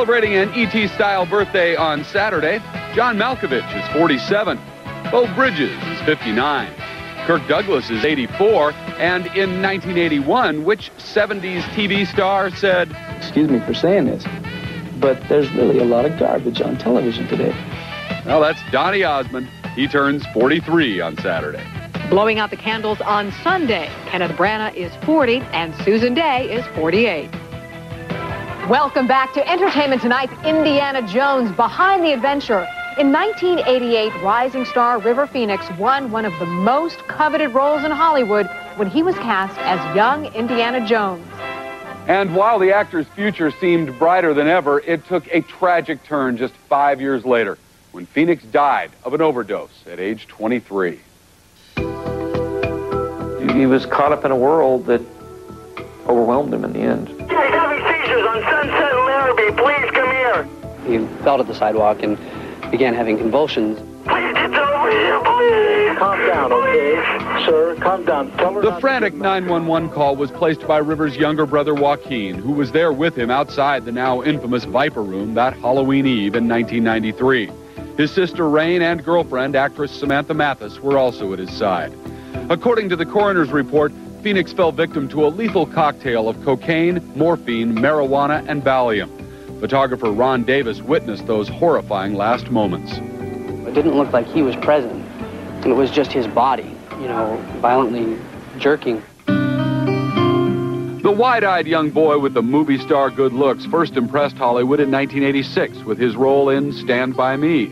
Celebrating an E.T.-style birthday on Saturday, John Malkovich is 47. Beau Bridges is 59. Kirk Douglas is 84. And in 1981, which 70s TV star said, "Excuse me for saying this, but there's really a lot of garbage on television today." Well, that's Donny Osmond. He turns 43 on Saturday. Blowing out the candles on Sunday, Kenneth Branagh is 40 and Susan Day is 48. Welcome back to Entertainment Tonight's Indiana Jones Behind the Adventure. In 1988, rising star River Phoenix won one of the most coveted roles in Hollywood when he was cast as young Indiana Jones. And while the actor's future seemed brighter than ever, it took a tragic turn just 5 years later when Phoenix died of an overdose at age 23. He was caught up in a world that overwhelmed him in the end. He's having seizures on Sunset and Larrabee. Please come here. He fell to the sidewalk and began having convulsions. Please get over here, please. Calm down, okay? Sir, calm down. Tell her The frantic 911 call was placed by River's younger brother, Joaquin, who was there with him outside the now infamous Viper Room that Halloween Eve in 1993. His sister, Rain, and girlfriend, actress Samantha Mathis, were also at his side. According to the coroner's report, Phoenix fell victim to a lethal cocktail of cocaine, morphine, marijuana, and Valium. Photographer Ron Davis witnessed those horrifying last moments. It didn't look like he was present. It was just his body, violently jerking. The wide-eyed young boy with the movie star good looks first impressed Hollywood in 1986 with his role in Stand By Me.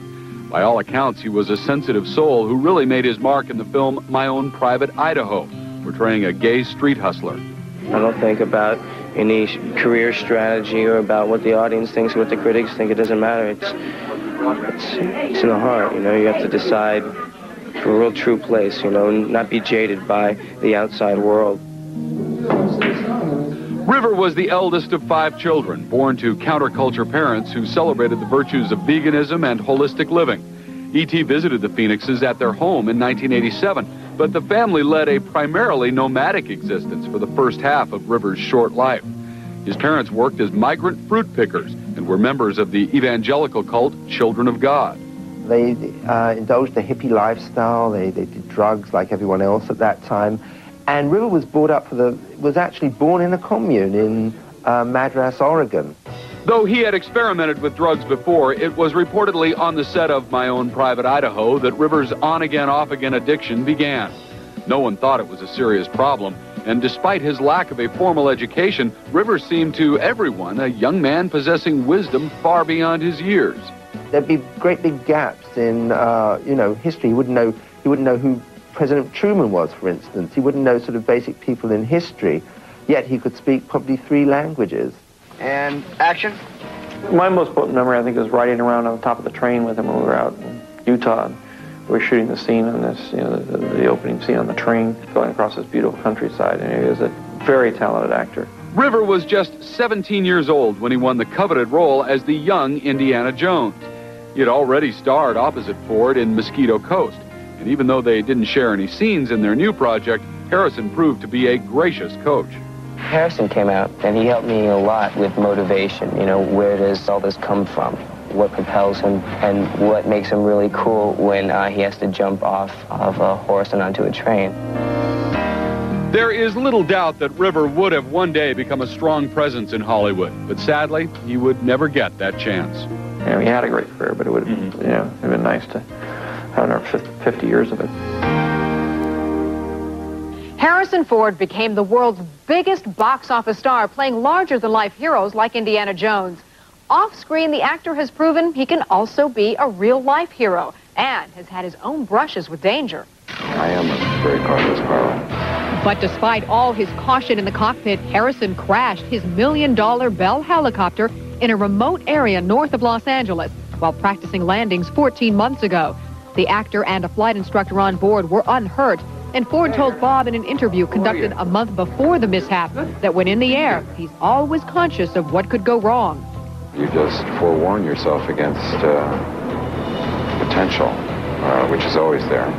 By all accounts, he was a sensitive soul who really made his mark in the film My Own Private Idaho, portraying a gay street hustler. I don't think about any career strategy or about what the audience thinks or what the critics think. It doesn't matter. It's in the heart, You have to decide for a real true place, not be jaded by the outside world. River was the eldest of 5 children, born to counterculture parents who celebrated the virtues of veganism and holistic living. E.T. visited the Phoenixes at their home in 1987, but the family led a primarily nomadic existence for the first half of River's short life. His parents worked as migrant fruit pickers and were members of the evangelical cult Children of God. They indulged a hippie lifestyle. They did drugs like everyone else at that time. And River was was actually born in a commune in Madras, Oregon. Though he had experimented with drugs before, it was reportedly on the set of My Own Private Idaho that River's on-again, off-again addiction began. No one thought it was a serious problem, and despite his lack of a formal education, River seemed to everyone a young man possessing wisdom far beyond his years. There'd be great big gaps in, history. He wouldn't know who President Truman was, for instance. He wouldn't know sort of basic people in history, yet he could speak probably 3 languages. And action. My most potent memory, I think, is riding around on the top of the train with him when we were out in Utah. And we were shooting the scene on this, the opening scene on the train, going across this beautiful countryside. And he was a very talented actor. River was just 17 years old when he won the coveted role as the young Indiana Jones. He had already starred opposite Ford in Mosquito Coast. And even though they didn't share any scenes in their new project, Harrison proved to be a gracious coach. Harrison came out, and he helped me a lot with motivation. Where does all this come from? What propels him, and what makes him really cool when he has to jump off of a horse and onto a train. There is little doubt that River would have one day become a strong presence in Hollywood, but sadly, he would never get that chance. He had a great career, but it would have it'd been nice to have another 50 years of it. Harrison Ford became the world's biggest box office star, playing larger-than-life heroes like Indiana Jones. Off-screen, the actor has proven he can also be a real-life hero and has had his own brushes with danger. I am a very cautious pilot. But despite all his caution in the cockpit, Harrison crashed his $1 million Bell helicopter in a remote area north of Los Angeles while practicing landings 14 months ago. The actor and a flight instructor on board were unhurt, and Ford told Bob in an interview conducted a month before the mishap that when in the air, he's always conscious of what could go wrong. You just forewarn yourself against potential, which is always there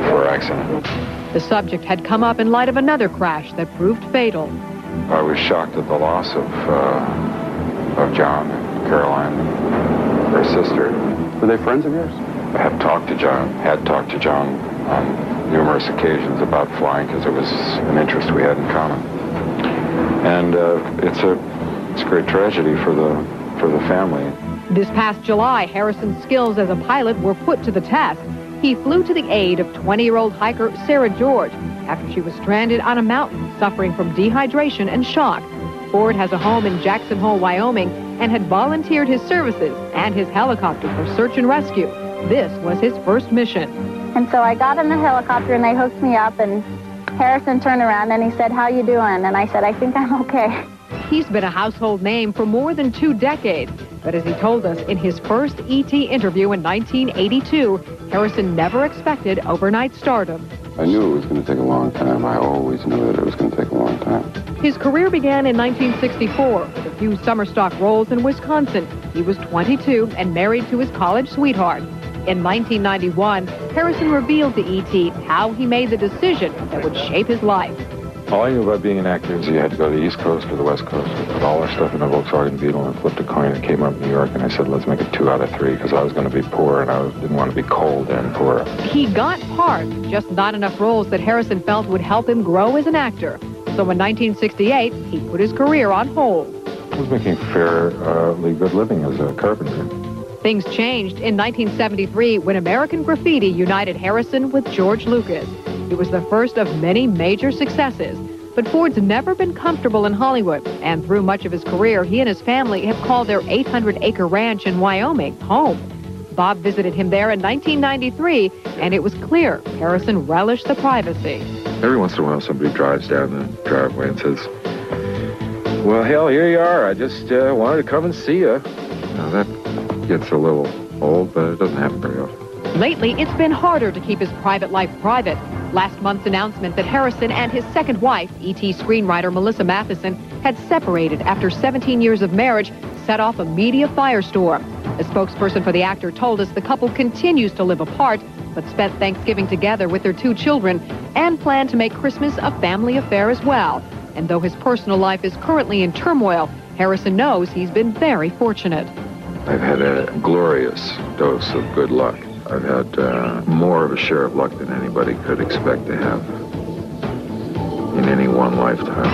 for accident. The subject had come up in light of another crash that proved fatal. I was shocked at the loss of of John and Caroline, her sister. Were they friends of yours? I had talked to John on numerous occasions about flying because it was an interest we had in common. And it's a great tragedy for the family. This past July, Harrison's skills as a pilot were put to the test. He flew to the aid of 20-year-old hiker Sarah George after she was stranded on a mountain suffering from dehydration and shock. Ford has a home in Jackson Hole, Wyoming, and had volunteered his services and his helicopter for search and rescue. This was his first mission. And so I got in the helicopter and they hooked me up, and Harrison turned around and he said, "How you doing?" And I said, "I think I'm okay." He's been a household name for more than 2 decades. But as he told us in his first E.T. interview in 1982, Harrison never expected overnight stardom. I knew it was going to take a long time. I always knew that it was going to take a long time. His career began in 1964 with a few summer stock roles in Wisconsin. He was 22 and married to his college sweetheart. In 1991, Harrison revealed to E.T. how he made the decision that would shape his life. All I knew about being an actor is you had to go to the East Coast or the West Coast. We put all our stuff in a Volkswagen Beetle and flipped a coin and came up New York, and I said, let's make it 2 out of 3 because I was going to be poor and I didn't want to be cold and poor. He got parts, just not enough roles that Harrison felt would help him grow as an actor. So in 1968, he put his career on hold. I was making fairly good living as a carpenter. Things changed in 1973 when American Graffiti united Harrison with George Lucas. It was the first of many major successes. But Ford's never been comfortable in Hollywood, and through much of his career, he and his family have called their 800-acre ranch in Wyoming home. Bob visited him there in 1993, and it was clear Harrison relished the privacy. Every once in a while, somebody drives down the driveway and says, well, hell, here you are. I just wanted to come and see you. Now, that gets a little old, but it doesn't happen very often. Lately, it's been harder to keep his private life private. Last month's announcement that Harrison and his second wife, E.T. screenwriter Melissa Matheson, had separated after 17 years of marriage set off a media firestorm. A spokesperson for the actor told us the couple continues to live apart, but spent Thanksgiving together with their 2 children and plan to make Christmas a family affair as well. And though his personal life is currently in turmoil, Harrison knows he's been very fortunate. I've had a glorious dose of good luck. I've had more of a share of luck than anybody could expect to have in any one lifetime.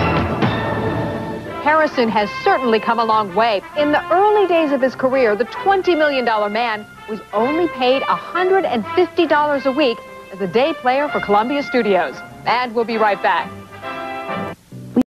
Harrison has certainly come a long way. In the early days of his career, the $20 million man was only paid $150 a week as a day player for Columbia Studios. And we'll be right back.